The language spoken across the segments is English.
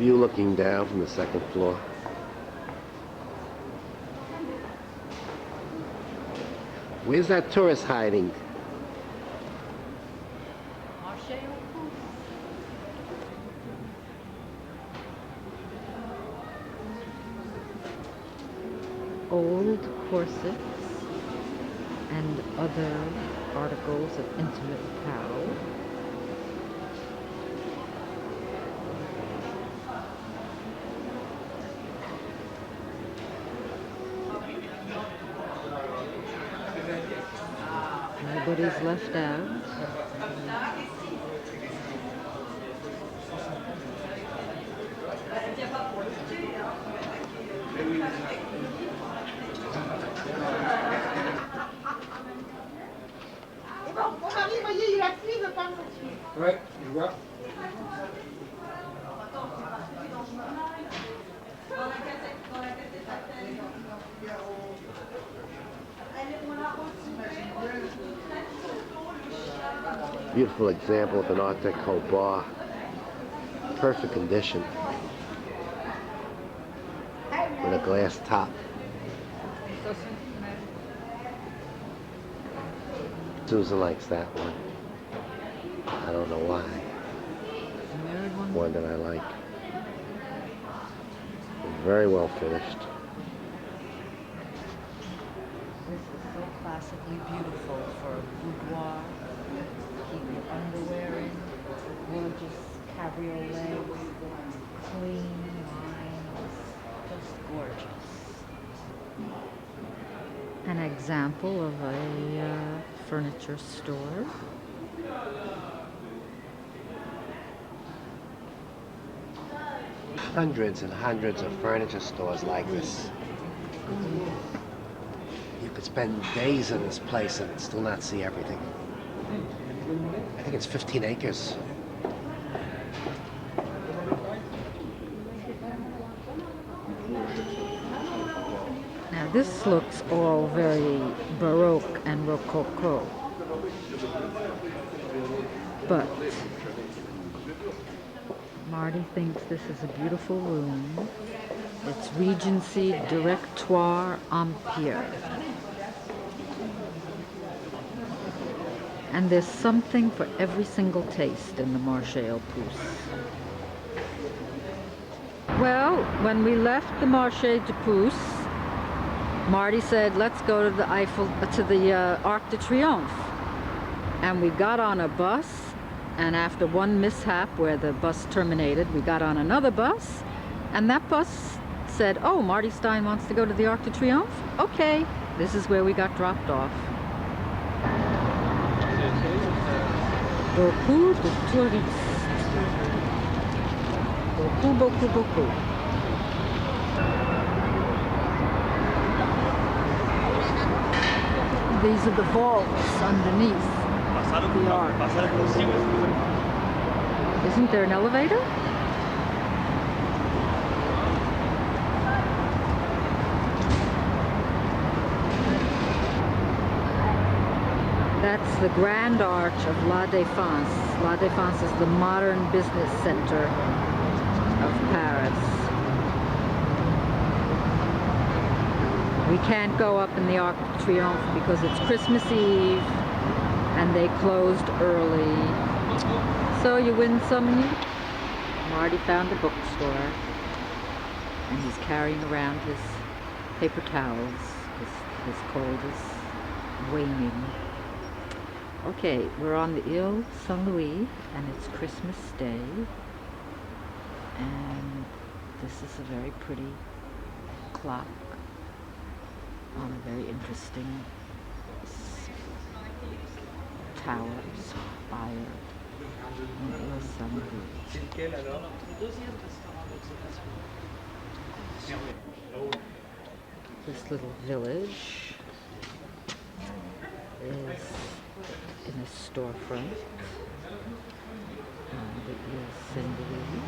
view looking down from the second floor. Where's that tourist hiding? Marche. Old corsets and other articles of intimate apparel. Nobody's left out. Ouais, je vois. Beautiful example of an Art Deco bar. Perfect condition. With a glass top. Susan likes that one. I don't know why. One that I like. Very well finished. This is so classically beautiful for a boudoir. Keep your underwear in. Gorgeous cabriolet. Clean lines. Just gorgeous. An example of a furniture store. Hundreds and hundreds of furniture stores like this. You could spend days in this place and still not see everything. I think it's 15 acres. Now this looks all very Baroque and Rococo. But Marty thinks this is a beautiful room. It's Regency Directoire Empire. And there's something for every single taste in the Marche aux Puces. Well, when we left the Marche aux Puces, Marty said, let's go to the Arc de Triomphe. And we got on a bus, and after one mishap where the bus terminated, we got on another bus, and that bus said, oh, Marty Stein wants to go to the Arc de Triomphe? Okay, this is where we got dropped off. Beaucoup de touristes. Beaucoup, beaucoup, beaucoup. These are the vaults underneath the arc. Isn't there an elevator? That's the Grand Arch of La Défense. La Défense is the modern business center of Paris. We can't go up in the Arc de Triomphe because it's Christmas Eve and they closed early. So you win some and you... Marty found a bookstore and he's carrying around his paper towels. His cold is waning. Okay, we're on the Ile Saint-Louis and it's Christmas Day. And this is a very pretty clock on a very interesting tower, spire in Ile Saint-Louis. This little village is in a storefront on the Ile Saint-Louis.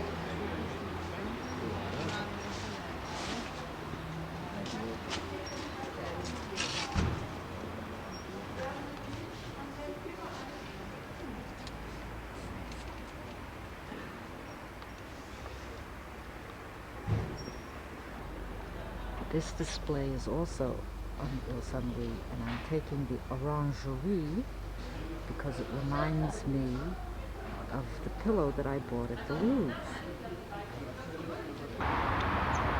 This display is also on Ile-Saint-Louis, and I'm taking the orangerie because it reminds me of the pillow that I bought at the Louvre.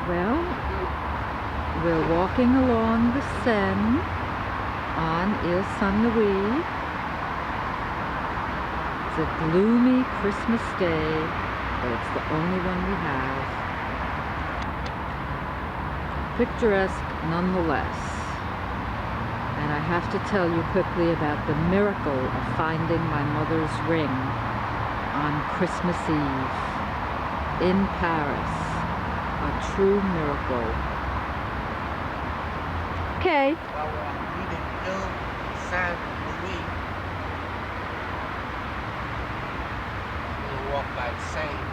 Well, we're walking along the Seine on Ile-Saint-Louis. It's a gloomy Christmas day, but it's the only one we have. Picturesque nonetheless. And I have to tell you quickly about the miracle of finding my mother's ring on Christmas Eve in Paris. A true miracle. Okay. Well, we're leaving Ile-Saint-Louis. We'll walk by the Seine.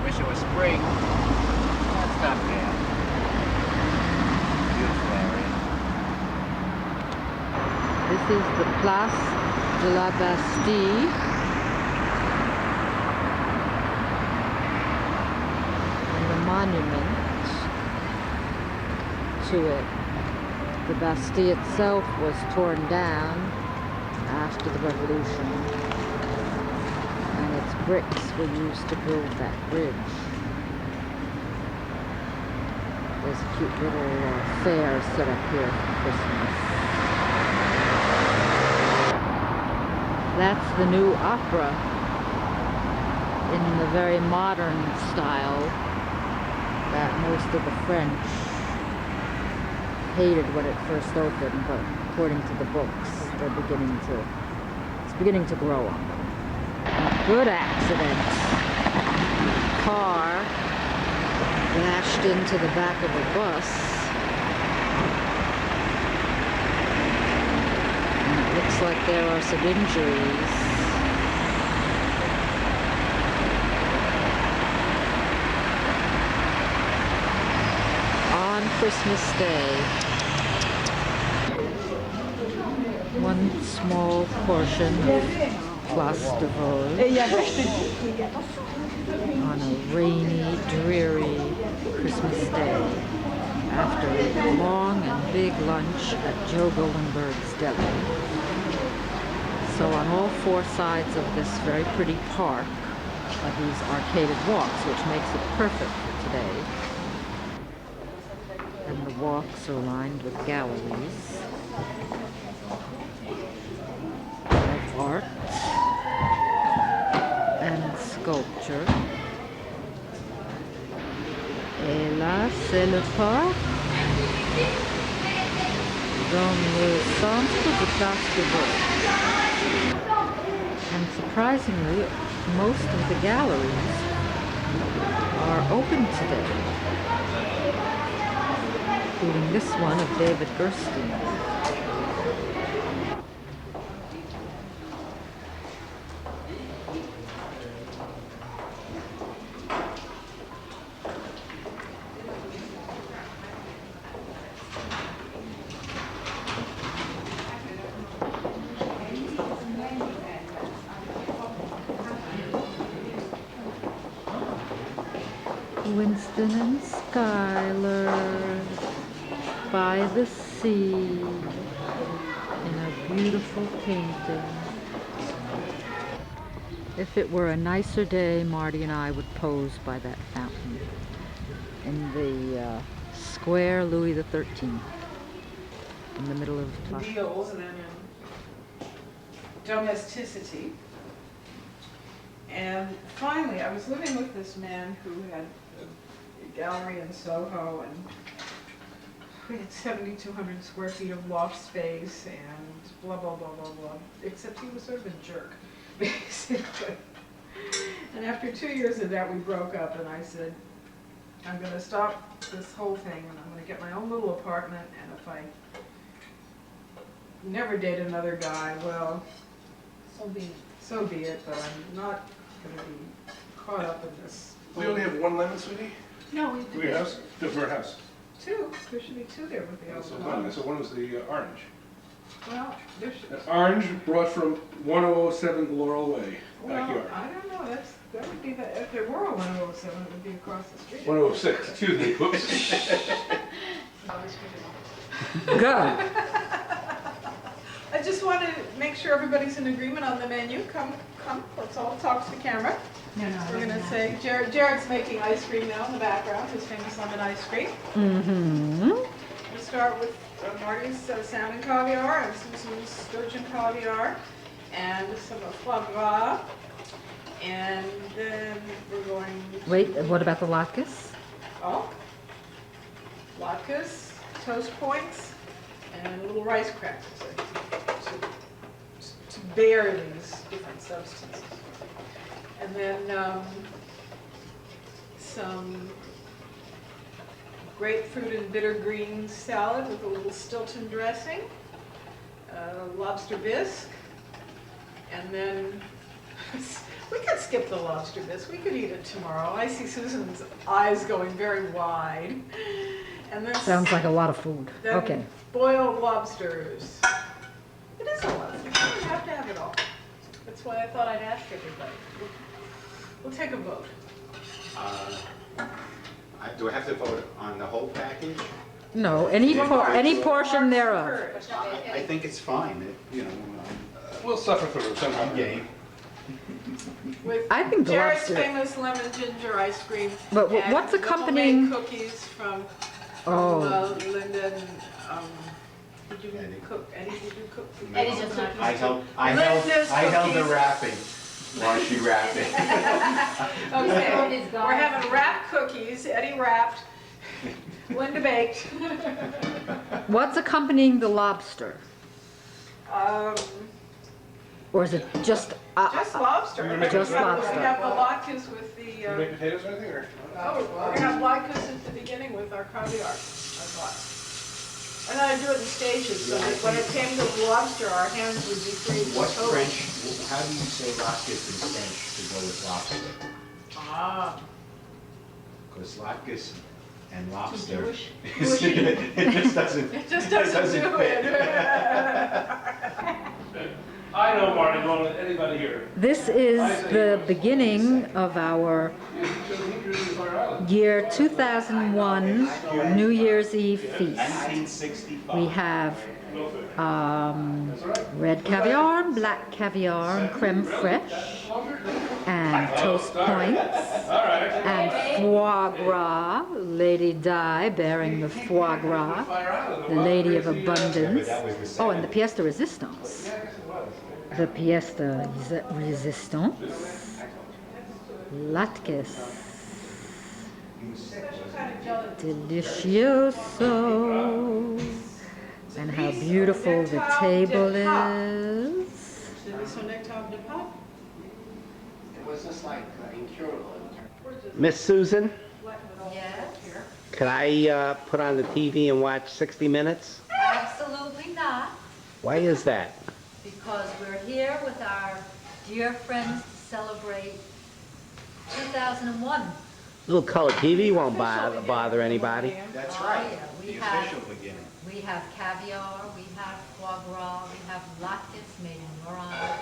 Wish it was spring. That's not bad. Beautiful area. This is the Place de la Bastille. And the monument to it. The Bastille itself was torn down after the Revolution, and its bricks were used to build that bridge. There's a cute little fair set up here for Christmas. That's the new opera in the very modern style that most of the French hated when it first opened, but according to the books, it's beginning to grow on them. A good accident. Car bashed into the back of a bus. And it looks like there are some injuries. On Christmas Day, one small portion of Place de Vosges on a rainy, dreary Christmas day after a long and big lunch at Joe Goldenberg's Deli. So on all four sides of this very pretty park are these arcaded walks, which makes it perfect for today. And the walks are lined with galleries of art and sculpture. Et là, c'est le parc dans le centre de Place de Vosges. And surprisingly, most of the galleries are open today, including this one of David Gerstein. Winston and Schuyler by the sea in a beautiful painting. If it were a nicer day, Marty and I would pose by that fountain in the square Louis XIII in the middle of the Wheels and then domesticity. And finally, I was living with this man who had a gallery in Soho, and we had 7,200 square feet of loft space and blah, blah, blah, blah, blah. Except he was sort of a jerk, basically. And after 2 years of that, we broke up, and I said, I'm going to stop this whole thing, and I'm going to get my own little apartment, and if I never date another guy, well, so be it, but I'm not going to be caught up in this. We only have one lemon, sweetie? No, we Do we have? For a house? two. There should be two there with the So other one was the orange. Well, there should. An orange brought from 1007 Laurel Way, Well, backyard. I don't know. That would be the, if there were a 107, it would be across the street. 106, excuse me, whoops. Go. I just want to make sure everybody's in agreement on the menu. Come, let's all talk to the camera. No, We're going to say, Jared's making ice cream now in the background, his famous lemon ice cream. Mm-hmm. We'll start with Marty's salmon caviar and Susan's sturgeon caviar and some foie gras. And then we're going to... Wait, what about the latkes? Oh, latkes, toast points, and little rice crackers to bear these different substances. And then some grapefruit and bitter green salad with a little Stilton dressing, lobster bisque, and then we could skip the lobster bisque. We could eat it tomorrow. I see Susan's eyes going very wide. And then Sounds like a lot of food. then Okay. boiled lobsters. It is a lot of food. You have to have it all. That's why I thought I'd ask everybody. We'll take a vote. Do I have to vote on the whole package? No, any portion thereof. I think it's fine, you know, We'll suffer through it somehow. I'm game. With I think the Jared's lobster- famous lemon ginger ice cream. But and what's little accompanying- homemade cookies from Oh. Linder. Did you Eddie. cook? Eddie, did you cook? Eddie's just not- I held Linda's the cookies. wrapping while she wrapped it. Okay, It's gone. we're having wrapped cookies. Eddie wrapped. Linda baked. What's accompanying the lobster? Or is it just... Just lobster. We're gonna make Just it- lobster. We have the latkes with the. You make potatoes or anything, or? Oh, we're gonna have latkes at the beginning with our caviar, I thought. And then I do it in stages, so that when it came to the lobster, our hands would be free. to What's go. French, how do you say latkes in French to go with lobster? Ah, Because latkes and lobster. Jewish. It just doesn't. it just doesn't do fit. it. I know Marty, don't let anybody here. This is the beginning of our year 2001 New Year's Eve feast. 1965. We have red caviar, black caviar, and creme fraiche, and toast points, and foie gras, Lady Di bearing the foie gras, the Lady of Abundance. Oh, and the pièce de résistance. The pièce de résistance. Latkes. Delicioso. And how beautiful the table is. Was this like incurable? Miss Susan, Yes, could I put on the TV and watch 60 Minutes? absolutely not, Why is that? because we're here with our dear friends to celebrate 2001. Little color TV won't bother anybody. That's Oh, right, yeah, we the have- official beginning. We have caviar, we have foie gras, we have latkes made in your honor,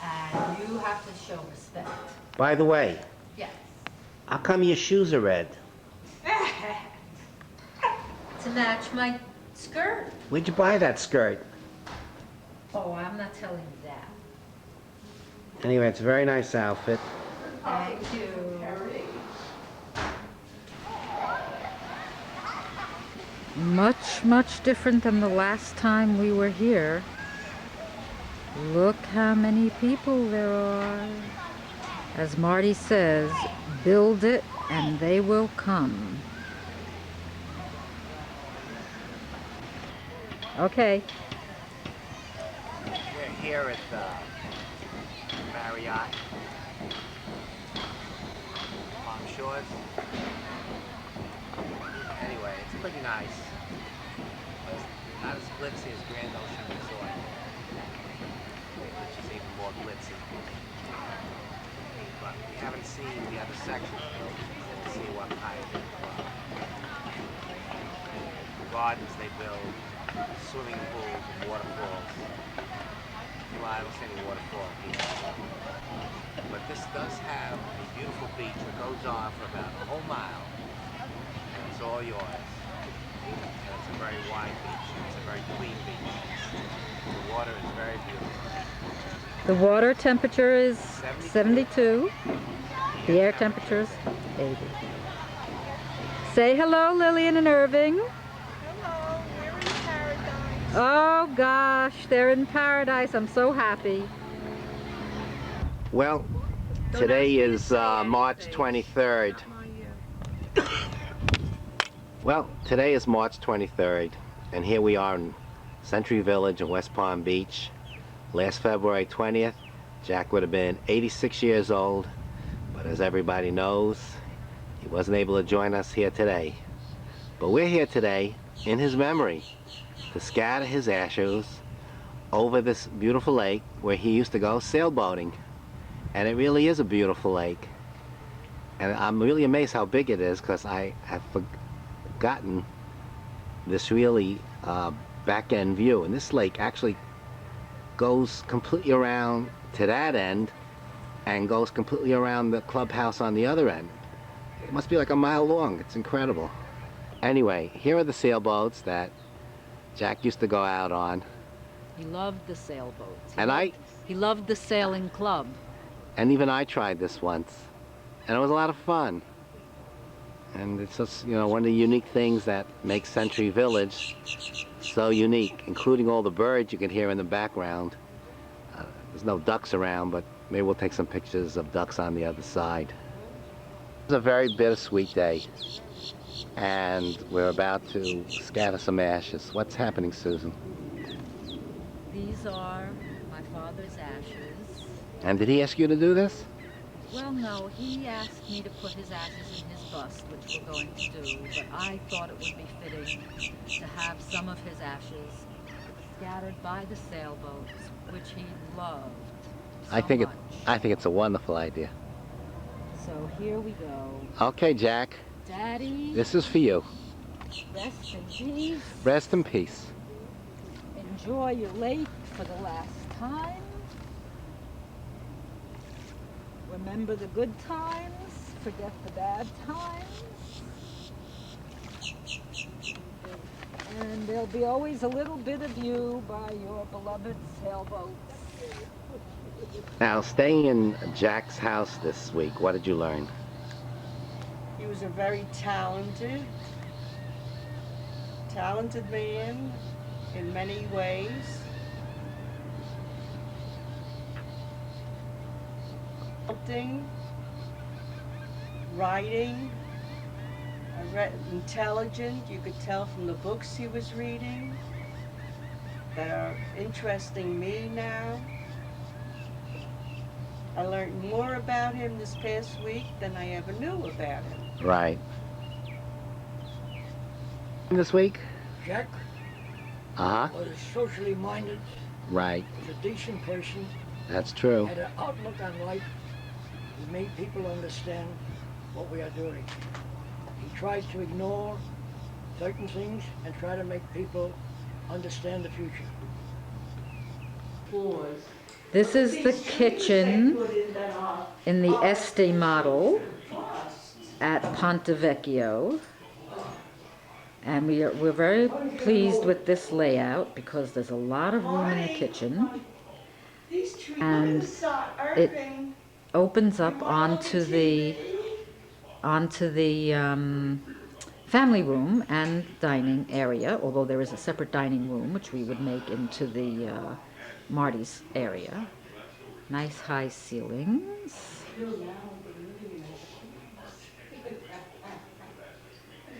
and you have to show respect. By the way, Yes. how come your shoes are red? To match my skirt. Where'd you buy that skirt? Oh, I'm not telling you that. Anyway, it's a very nice outfit. Thank you. Much, much different than the last time we were here. Look how many people there are. As Marty says, build it and they will come. Okay. We're here at the Marriott. Palm Shores. Anyway, it's pretty nice. Not as glitzy as Grand Ocean Resort, which is even more glitzy. But we haven't seen the other section to see what kind of gardens they build, swimming pools, waterfalls. You well, I don't see any waterfall here. But this does have a beautiful beach that goes on for about a whole mile. And it's all yours. And it's a very wide beach. It's a very clean beach. The water is very beautiful. The water temperature is 72. The air temperature is 80. Say hello, Lillian and Irving. Hello, we're in paradise. Oh gosh, they're in paradise. I'm so happy. Well, today is March 23rd. Well, today is March 23rd, and here we are in Century Village in West Palm Beach. Last February 20th, Jack would have been 86 years old, but as everybody knows, he wasn't able to join us here today. But we're here today in his memory to scatter his ashes over this beautiful lake where he used to go sailboating. And it really is a beautiful lake. And I'm really amazed how big it is, because I have forgotten this really back-end view. And this lake actually goes completely around to that end and goes completely around the clubhouse on the other end. It must be like a mile long. It's incredible. Anyway, here are the sailboats that Jack used to go out on. He loved the sailboats. He loved the sailing club. And even I tried this once, and it was a lot of fun. And it's just, you know, one of the unique things that makes Century Village so unique, including all the birds you can hear in the background. There's no ducks around, but maybe we'll take some pictures of ducks on the other side. It's a very bittersweet day, and we're about to scatter some ashes. What's happening, Susan? These are my father's ashes. And did he ask you to do this? Well, no, he asked me to put his ashes in his bust, which we're going to do, but I thought it would be fitting to have some of his ashes scattered by the sailboats, which he loved so much. I think it's a wonderful idea. So here we go. Okay, Jack. Daddy, This is for you. rest in peace. Rest in peace. Enjoy your lake for the last time. Remember the good times, forget the bad times. And there'll be always a little bit of you by your beloved sailboats. Now, staying in Jack's house this week, what did you learn? He was a very talented man in many ways. Sculpting, writing, intelligent. You could tell from the books he was reading that are interesting me now. I learned more about him this past week than I ever knew about him. Right. This week? Jack Uh-huh. was socially minded, Right. was a decent person, That's true. had an outlook on life. He made people understand what we are doing. He tried to ignore certain things and try to make people understand the future. This is the kitchen in the Este model at Ponte Veccio. And we're very pleased with this layout because there's a lot of room in the kitchen. And it opens up onto the family room and dining area, although there is a separate dining room which we would make into the Marty's area. Nice high ceilings.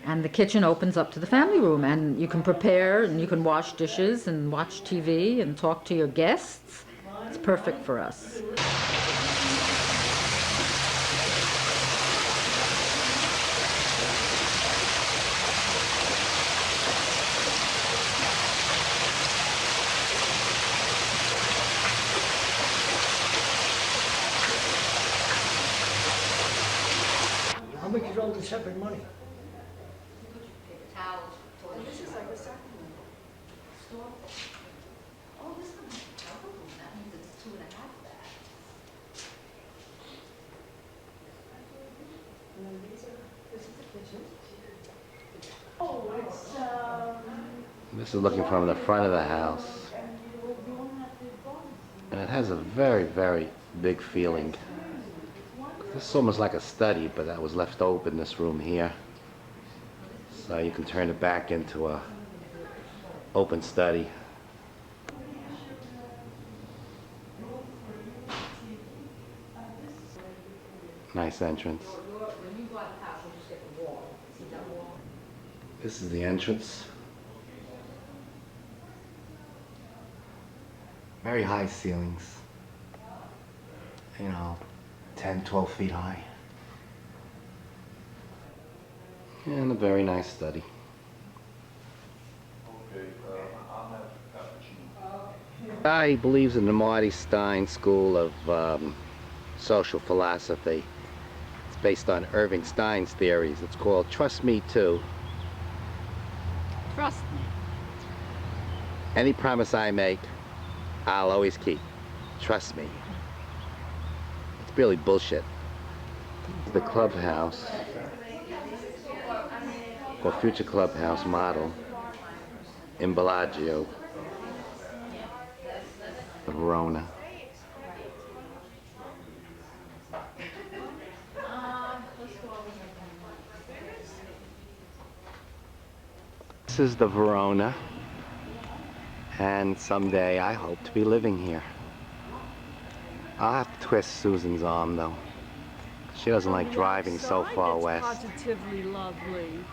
And the kitchen opens up to the family room, and you can prepare and you can wash dishes and watch TV and talk to your guests. It's perfect for us. How much is all the separate money? This is like a second. Oh, this one has a room. That means it's This is looking from the front of the house. And it has a very, very big feeling. This is almost like a study, but that was left open, this room here. So you can turn it back into a open study. Nice entrance. This is the entrance. Very high ceilings. You know, 10, 12 feet high. And a very nice study. He believes in the Marty Stein school of social philosophy. It's based on Irving Stein's theories. It's called Trust Me Too. Trust me. Any promise I make, I'll always keep. Trust me. It's really bullshit. The clubhouse, or future clubhouse model in Bellagio, Verona. This is the Verona, and someday I hope to be living here. I'll have to twist Susan's arm though. She doesn't like driving so far west. Positively lovely.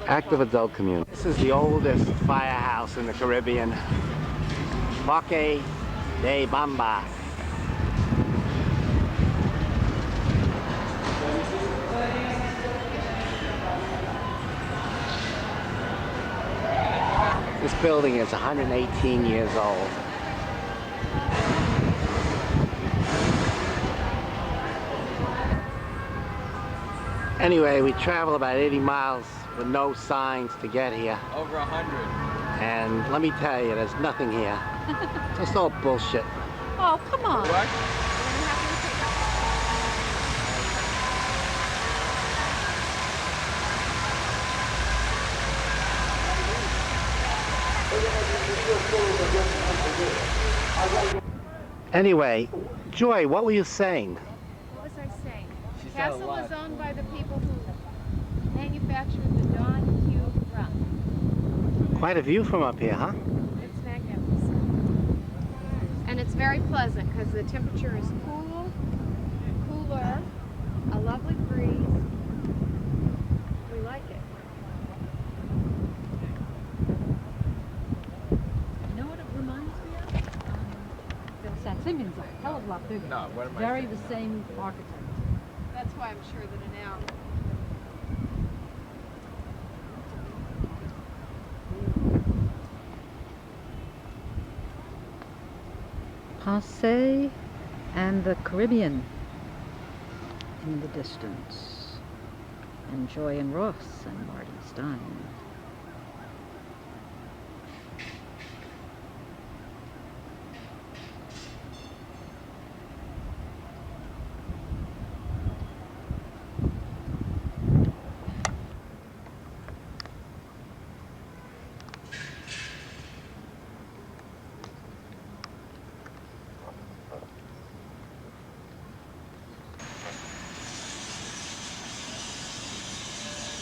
Active adult community. This is the oldest firehouse in the Caribbean. Parque de Bamba. This building is 118 years old. Anyway, we travel about 80 miles with no signs to get here. Over 100. And let me tell you, there's nothing here. Just all bullshit. Oh, come on. What? Anyway, Joy, what were you saying? What was I saying? She The said a castle lot. was owned by the people who manufactured the Don Q rum. Quite a view from up here, huh? It's magnificent. And it's very pleasant because the temperature is cool, cooler, a lovely breeze. We like it. You know what it reminds me of? St. Simeon's a hell of a lot bigger. No, what am I Very thinking? the same architect. That's why I'm sure that an hour. Ponce and the Caribbean in the distance. And Joy and Ross and Marty Stein.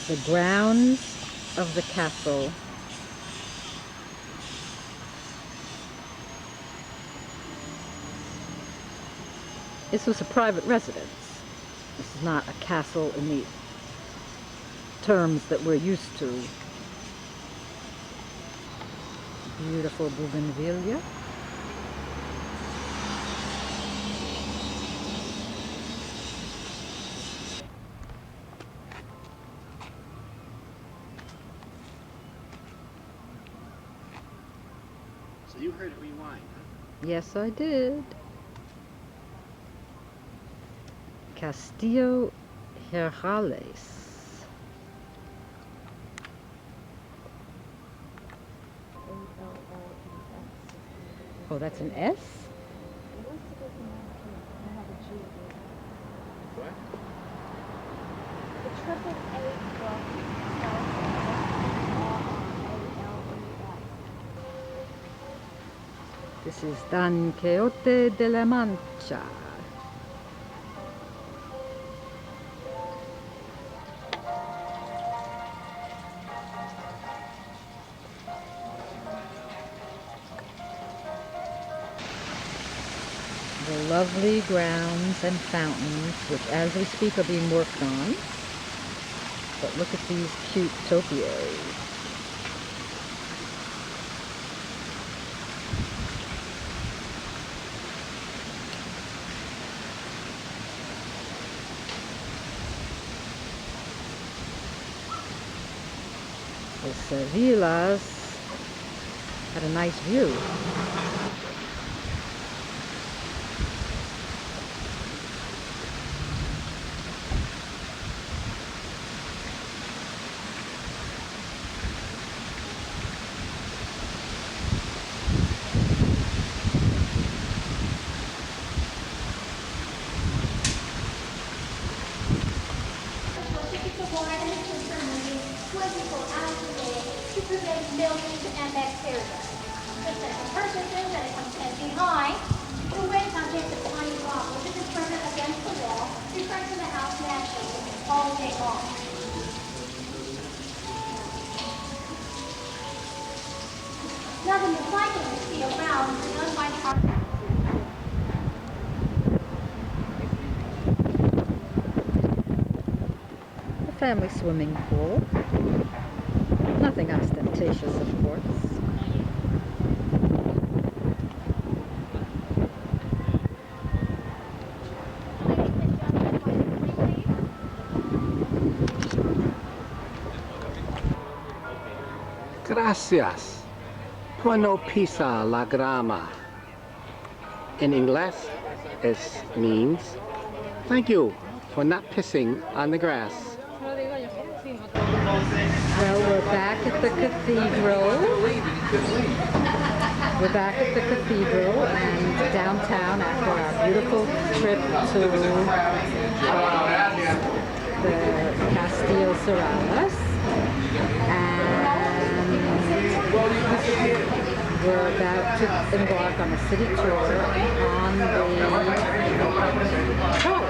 The grounds of the castle this was a private residence. This is not a castle in the terms that we're used to. Beautiful bougainvillea. So you heard it rewind, huh? Yes, I did. Castillo Herrales. Oh, that's an S? The triple A book spells A-L-E-S. This is Don Quixote de la Mancha. The lovely grounds and fountains, which as we speak are being worked on. But look at these cute topiaries. The Sevillas had a nice view. The family swimming pool. Nothing ostentatious, of course. Gracias. Por no pisar la grama. In English, it means thank you for not pissing on the grass. Well, we're back at the cathedral. We're back at the cathedral and downtown after our beautiful trip to the Castillo Cerradas. And we're about to embark on a city tour on the trolley.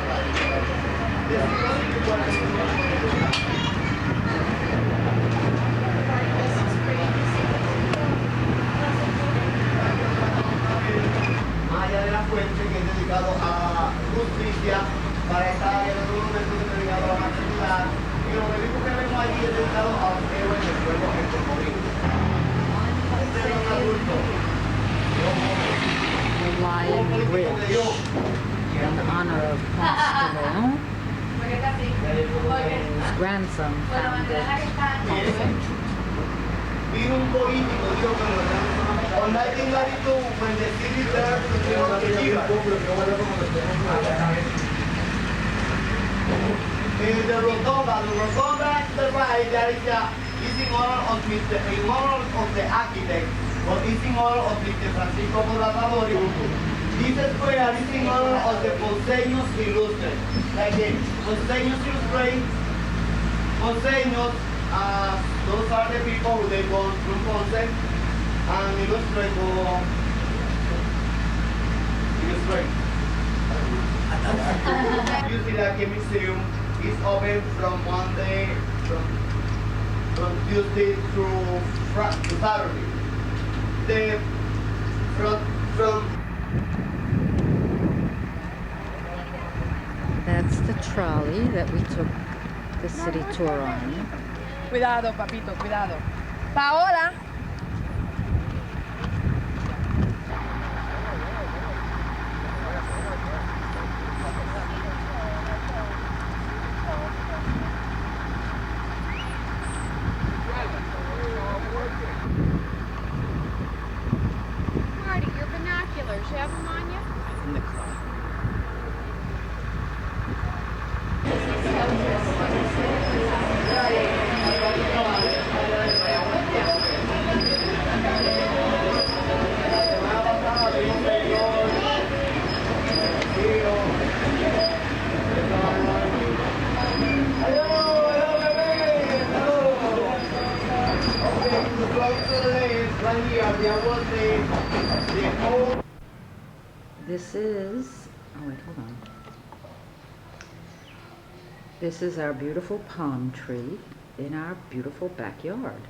Allá de la fuente, que es dedicado a justicia, para esta área de monumento que es dedicado a la maternidad, y los relicos que vemos allí es dedicado a los héroes del pueblo en Puerto Rico. Este es un adulto. The Lion Bridge in honor of Ponce, whose grandson founded Ponce. Vino un político, dijo que on 1992, when the city turned to the rotonda to the right, there is a is in honor of the architect, or is in honor of Mr. Francisco Moratadori. This square is in honor of the Ponceños Illustres, like the Ponceños Illustrate. Ponceños, those are the people who they go from Ponce and illustrate. You see that the museum is open from Monday, from Tuesday through Saturday. That's the trolley that we took the city tour on. Cuidado, papito, cuidado. Paola. Marty, your binoculars, you have them on you? In the car. This is, oh wait, hold on. This is our beautiful palm tree in our beautiful backyard.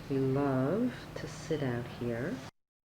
We love to sit out here